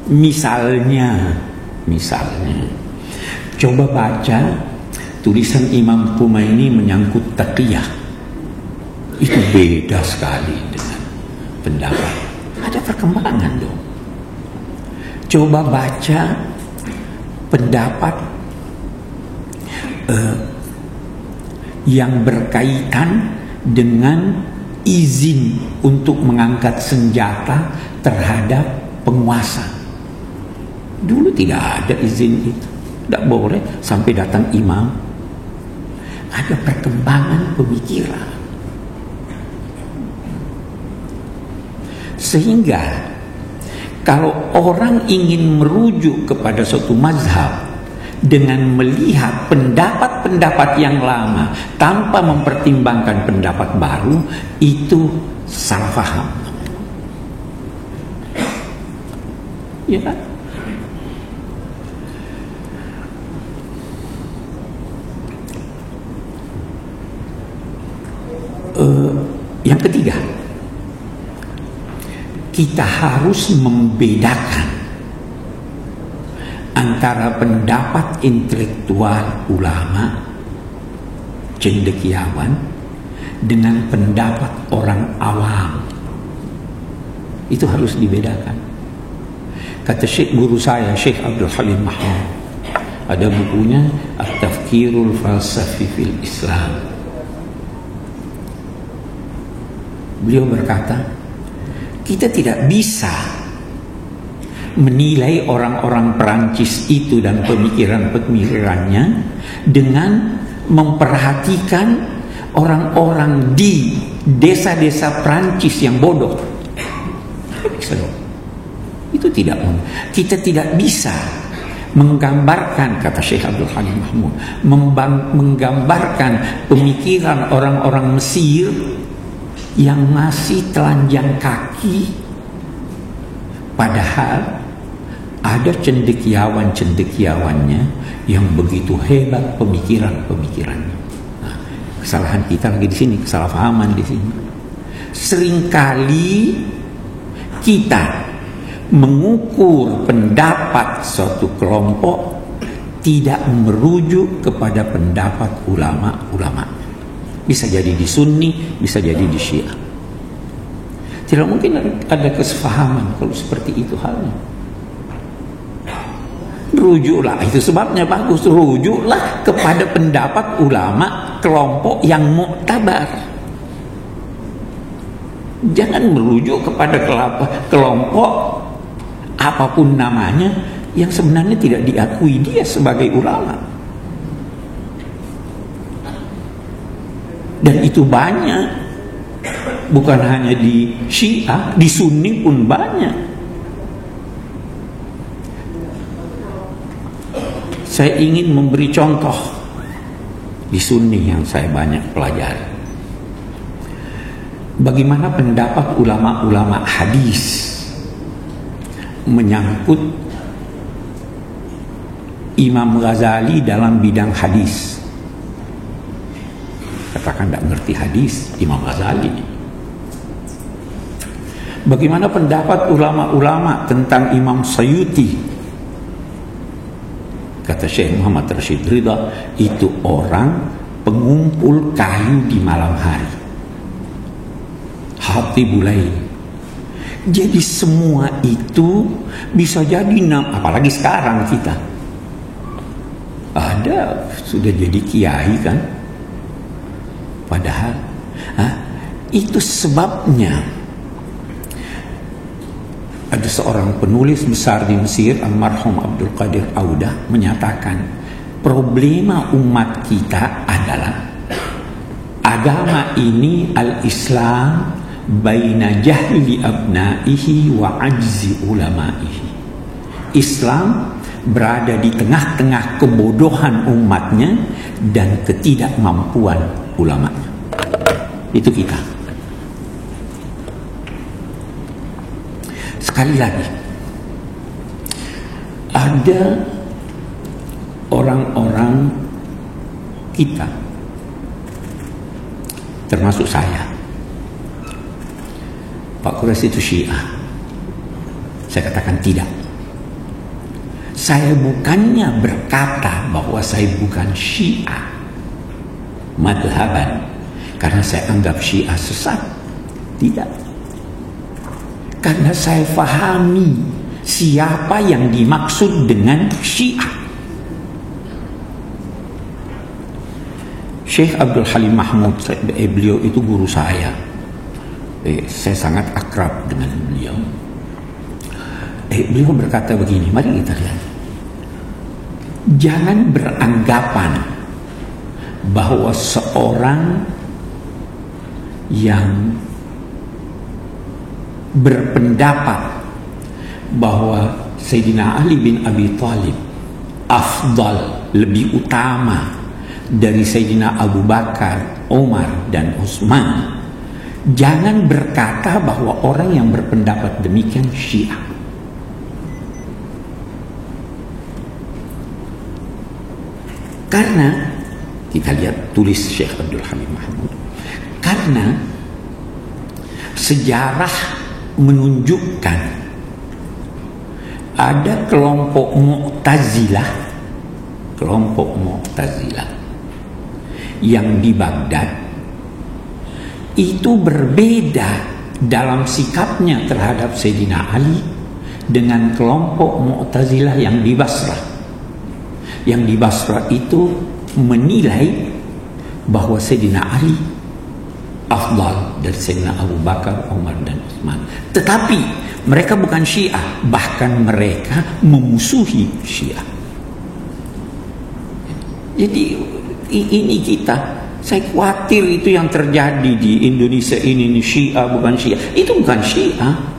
Misalnya, coba baca tulisan Imam Khomeini menyangkut taqiyah. Itu beda sekali dengan pendapat. Ada perkembangan dong. Coba baca pendapat yang berkaitan dengan izin untuk mengangkat senjata terhadap penguasa. Dulu tidak ada izin itu, tidak boleh sampai datang imam. Ada perkembangan pemikiran, sehingga kalau orang ingin merujuk kepada suatu mazhab dengan melihat pendapat-pendapat yang lama tanpa mempertimbangkan pendapat baru, itu salah paham. Ya kan? Yang ketiga, kita harus membedakan antara pendapat intelektual ulama cendekiawan dengan pendapat orang awam. Itu harus dibedakan. Kata Syekh guru saya, Syekh Abdul Halim Mahmud, ada bukunya At-Tafkirul Falsafi fil Islam. Beliau berkata, kita tidak bisa menilai orang-orang Perancis itu dan pemikiran-pemikirannya dengan memperhatikan orang-orang di desa-desa Perancis yang bodoh. Itu tidak, kita tidak bisa menggambarkan, kata Syekh Abdul Halim Mahmud, menggambarkan pemikiran orang-orang Mesir yang masih telanjang kaki, padahal ada cendekiawan-cendekiawannya yang begitu hebat pemikiran-pemikirannya. Nah, kesalahan kita lagi di sini, kesalahpahaman di sini. Seringkali kita mengukur pendapat suatu kelompok tidak merujuk kepada pendapat ulama-ulama. Bisa jadi di Sunni, bisa jadi di Syiah. Tidak mungkin ada kesepahaman kalau seperti itu halnya. Rujuklah, itu sebabnya bagus, rujuklah kepada pendapat ulama kelompok yang muktabar. Jangan merujuk kepada kelompok apapun namanya yang sebenarnya tidak diakui dia sebagai ulama. Dan itu banyak, bukan hanya di Syiah, di Sunni pun banyak. Saya ingin memberi contoh di Sunni yang saya banyak pelajari. Bagaimana pendapat ulama-ulama hadis menyangkut Imam Ghazali dalam bidang hadis. Katakan tidak ngerti hadis, Imam Ghazali. Bagaimana pendapat ulama-ulama tentang Imam Sayuti? Kata Syekh Muhammad Rashid Ridha, itu orang pengumpul kayu di malam hari. Hatibul Lail. Jadi semua itu bisa jadi apalagi sekarang kita. Ada sudah jadi kiai kan? Padahal itu sebabnya ada seorang penulis besar di Mesir, almarhum Abdul Qadir Audah, menyatakan problema umat kita adalah agama ini al-Islam baina jahli abnaihi wa ajzi ulamaihi. Islam berada di tengah-tengah kebodohan umatnya dan ketidakmampuan ulamanya. Itu kita. Sekali lagi, ada orang-orang kita, termasuk saya, Pak Quraisy itu Syiah. Saya katakan tidak. Saya bukannya berkata bahwa saya bukan Syiah madhaban karena saya anggap Syiah sesat. Tidak. Karena saya fahami siapa yang dimaksud dengan Syiah. Syekh Abdul Halim Mahmud, beliau itu guru saya. Saya sangat akrab dengan beliau. Beliau berkata begini, mari kita lihat. Jangan beranggapan bahwa seorang yang berpendapat bahwa Sayyidina Ali bin Abi Thalib afdal, lebih utama dari Sayyidina Abu Bakar, Umar, dan Utsman. Jangan berkata bahwa orang yang berpendapat demikian Syiah. Karena kita lihat tulis Syekh Abdul Halim Mahmud, karena sejarah menunjukkan ada kelompok Mu'tazilah yang di Baghdad itu berbeda dalam sikapnya terhadap Sayyidina Ali dengan kelompok Mu'tazilah yang di Basrah. Yang di Basrah itu menilai bahwa Sayyidina Ali afdal dari Sayyidina Abu Bakar, Umar, dan Utsman. Tetapi mereka bukan Syiah, bahkan mereka memusuhi Syiah. Jadi ini saya khawatir itu yang terjadi di Indonesia ini Syiah bukan Syiah. Itu bukan Syiah.